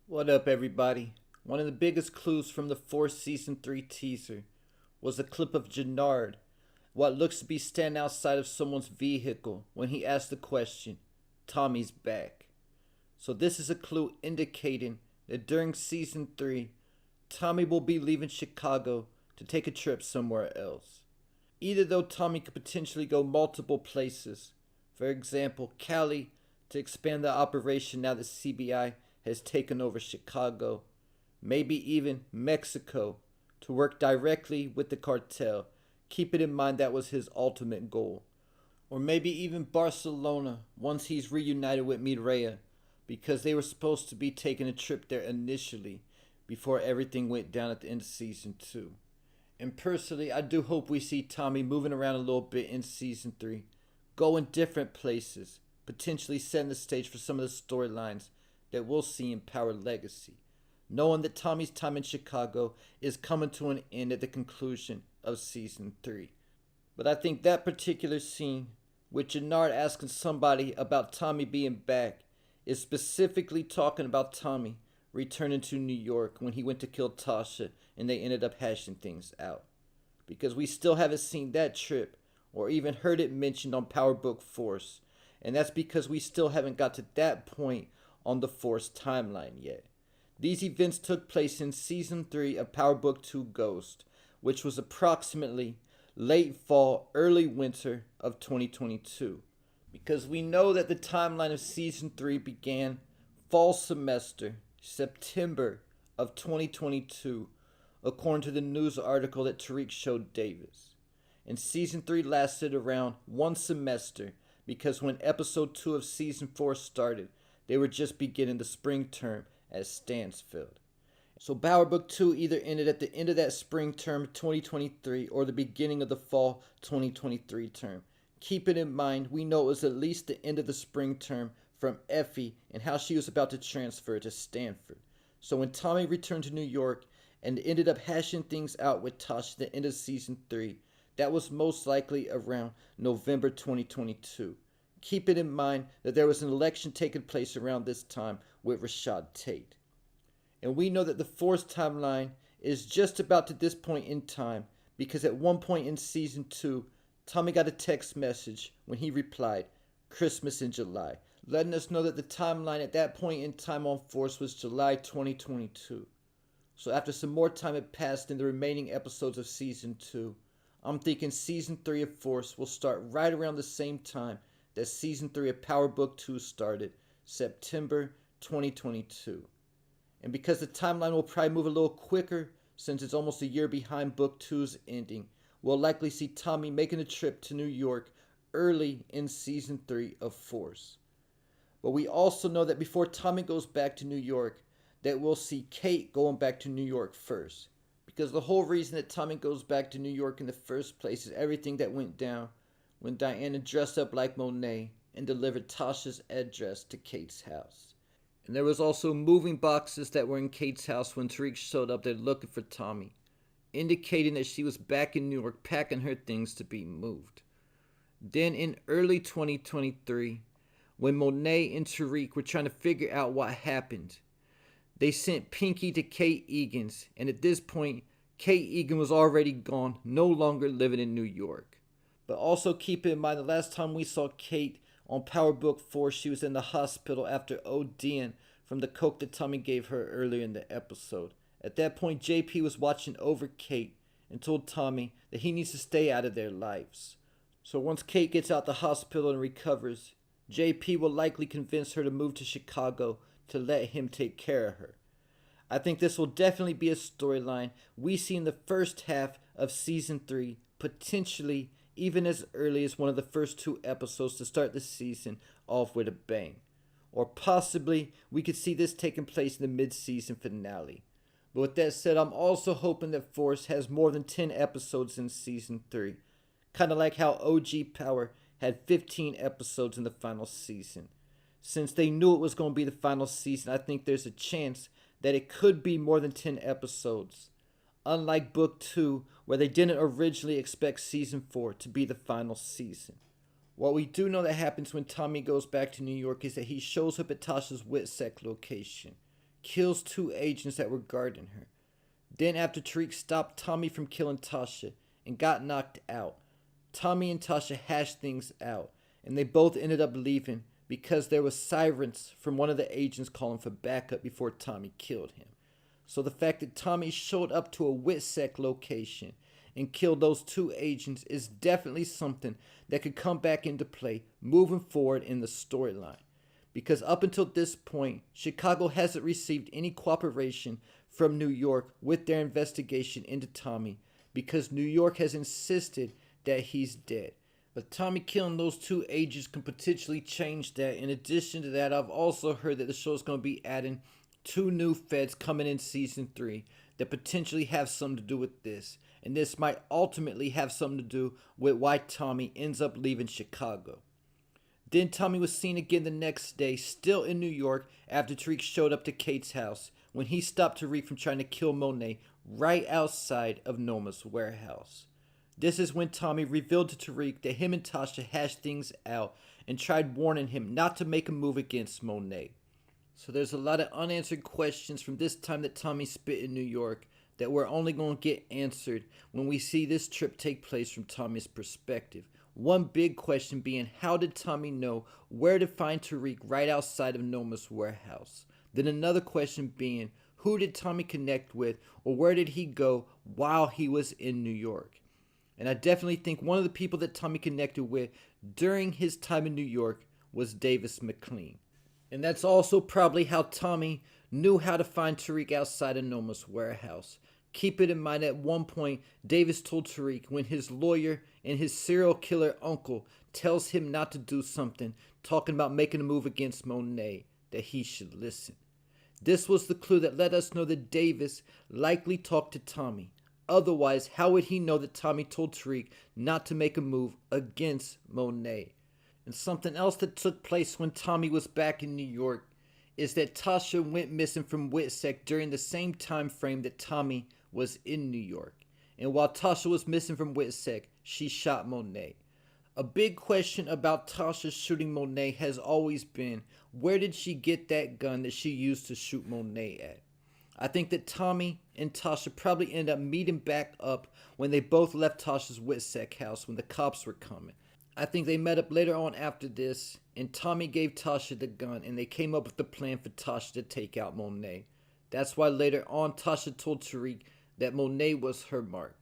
What up, everybody? One of the biggest clues from the fourth season 3 teaser was a clip of Jannard, what looks to be standing outside of someone's vehicle when he asked the question, Tommy's back. So, this is a clue indicating that during season 3, Tommy will be leaving Chicago to take a trip somewhere else. Either though Tommy could potentially go multiple places, for example, Cali to expand the operation now that CBI has taken over Chicago, maybe even Mexico to work directly with the cartel, keeping in mind that was his ultimate goal. Or maybe even Barcelona once he's reunited with Mireya, because they were supposed to be taking a trip there initially before everything went down at the end of season 2. And personally, I do hope we see Tommy moving around a little bit in season 3, going different places, potentially setting the stage for some of the storylines that we'll see in Power Legacy, knowing that Tommy's time in Chicago is coming to an end at the conclusion of season 3. But I think that particular scene with Jannard asking somebody about Tommy being back is specifically talking about Tommy returning to New York when he went to kill Tasha and they ended up hashing things out. Because we still haven't seen that trip or even heard it mentioned on Power Book Force, and that's because we still haven't got to that point on the Force timeline yet. These events took place in season 3 of Power Book 2 Ghost, which was approximately late fall, early winter of 2022. Because we know that the timeline of season 3 began fall semester, September of 2022, according to the news article that Tariq showed Davis. And season 3 lasted around one semester because when episode 2 of season 4 started, they were just beginning the spring term at Stansfield. So Power Book 2 either ended at the end of that spring term 2023 or the beginning of the fall 2023 term. Keeping in mind, we know it was at least the end of the spring term from Effie and how she was about to transfer to Stanford. So when Tommy returned to New York and ended up hashing things out with Tasha at the end of season 3, that was most likely around November 2022. Keeping in mind that there was an election taking place around this time with Rashad Tate. And we know that the Force timeline is just about to this point in time because at one point in season 2, Tommy got a text message when he replied, Christmas in July, letting us know that the timeline at that point in time on Force was July 2022. So after some more time had passed in the remaining episodes of season 2, I'm thinking season 3 of Force will start right around the same time that season 3 of Power Book 2 started, September 2022. And because the timeline will probably move a little quicker since it's almost a year behind Book 2's ending, we'll likely see Tommy making a trip to New York early in season 3 of Force. But we also know that before Tommy goes back to New York, that we'll see Kate going back to New York first. Because the whole reason that Tommy goes back to New York in the first place is everything that went down when Diana dressed up like Monet and delivered Tasha's address to Kate's house. And there was also moving boxes that were in Kate's house when Tariq showed up there looking for Tommy, indicating that she was back in New York packing her things to be moved. Then in early 2023, when Monet and Tariq were trying to figure out what happened, they sent Pinky to Kate Egan's, and at this point, Kate Egan was already gone, no longer living in New York. But also keep in mind the last time we saw Kate on Power Book 4, she was in the hospital after ODing from the coke that Tommy gave her earlier in the episode. At that point, JP was watching over Kate and told Tommy that he needs to stay out of their lives. So once Kate gets out the hospital and recovers, JP will likely convince her to move to Chicago to let him take care of her. I think this will definitely be a storyline we see in the first half of season 3, potentially even as early as one of the first 2 episodes to start the season off with a bang. Or possibly we could see this taking place in the mid-season finale. But with that said, I'm also hoping that Force has more than 10 episodes in season 3. Kind of like how OG Power had 15 episodes in the final season. Since they knew it was going to be the final season, I think there's a chance that it could be more than 10 episodes. Unlike Book 2, where they didn't originally expect Season 4 to be the final season. What we do know that happens when Tommy goes back to New York is that he shows up at Tasha's Witsec location. kills 2 agents that were guarding her. Then after Tariq stopped Tommy from killing Tasha and got knocked out, Tommy and Tasha hashed things out, and they both ended up leaving because there was sirens from one of the agents calling for backup before Tommy killed him. So the fact that Tommy showed up to a Witsec location and killed those 2 agents is definitely something that could come back into play moving forward in the storyline. Because up until this point, Chicago hasn't received any cooperation from New York with their investigation into Tommy because New York has insisted that he's dead. But Tommy killing those 2 agents can potentially change that. In addition to that, I've also heard that the show is going to be adding 2 new feds coming in season 3 that potentially have something to do with this. And this might ultimately have something to do with why Tommy ends up leaving Chicago. Then Tommy was seen again the next day, still in New York, after Tariq showed up to Kate's house when he stopped Tariq from trying to kill Monet right outside of Noma's warehouse. This is when Tommy revealed to Tariq that him and Tasha hashed things out and tried warning him not to make a move against Monet. So there's a lot of unanswered questions from this time that Tommy spent in New York that we're only going to get answered when we see this trip take place from Tommy's perspective. One big question being, how did Tommy know where to find Tariq right outside of Noma's warehouse? Then another question being, who did Tommy connect with, or where did he go while he was in New York? And I definitely think one of the people that Tommy connected with during his time in New York was Davis McLean. And that's also probably how Tommy knew how to find Tariq outside of Noma's warehouse. Keep it in mind, at one point, Davis told Tariq when his lawyer and his serial killer uncle tells him not to do something, talking about making a move against Monet, that he should listen. This was the clue that let us know that Davis likely talked to Tommy. Otherwise, how would he know that Tommy told Tariq not to make a move against Monet? And something else that took place when Tommy was back in New York is that Tasha went missing from Witsec during the same time frame that Tommy was in New York. And while Tasha was missing from Witsec, she shot Monet. A big question about Tasha shooting Monet has always been, where did she get that gun that she used to shoot Monet at? I think that Tommy and Tasha probably ended up meeting back up when they both left Tasha's Witsec house when the cops were coming. I think they met up later on after this, and Tommy gave Tasha the gun, and they came up with the plan for Tasha to take out Monet. That's why later on Tasha told Tariq that Monet was her mark.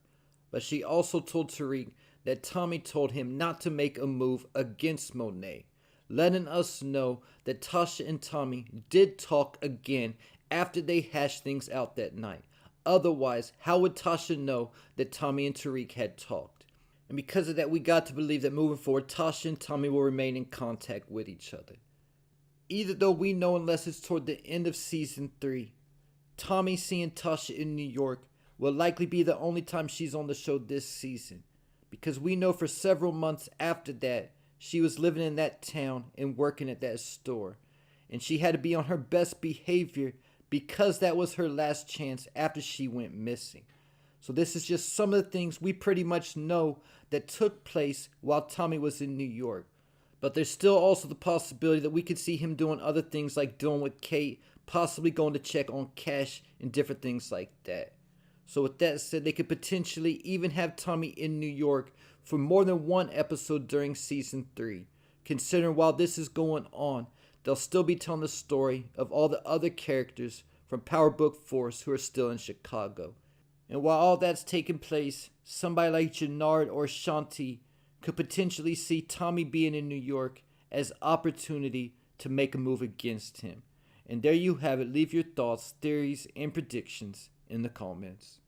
But she also told Tariq that Tommy told him not to make a move against Monet, letting us know that Tasha and Tommy did talk again after they hashed things out that night. Otherwise, how would Tasha know that Tommy and Tariq had talked? And because of that, we got to believe that moving forward, Tasha and Tommy will remain in contact with each other. Either though we know, unless it's toward the end of season 3, Tommy seeing Tasha in New York will likely be the only time she's on the show this season. Because we know for several months after that, she was living in that town and working at that store. And she had to be on her best behavior because that was her last chance after she went missing. So this is just some of the things we pretty much know that took place while Tommy was in New York. But there's still also the possibility that we could see him doing other things like dealing with Kate, possibly going to check on Cash and different things like that. So with that said, they could potentially even have Tommy in New York for more than one episode during season 3. Considering while this is going on, they'll still be telling the story of all the other characters from Power Book Force who are still in Chicago. And while all that's taking place, somebody like Jannard or Shanti could potentially see Tommy being in New York as opportunity to make a move against him. And there you have it. Leave your thoughts, theories, and predictions in the comments.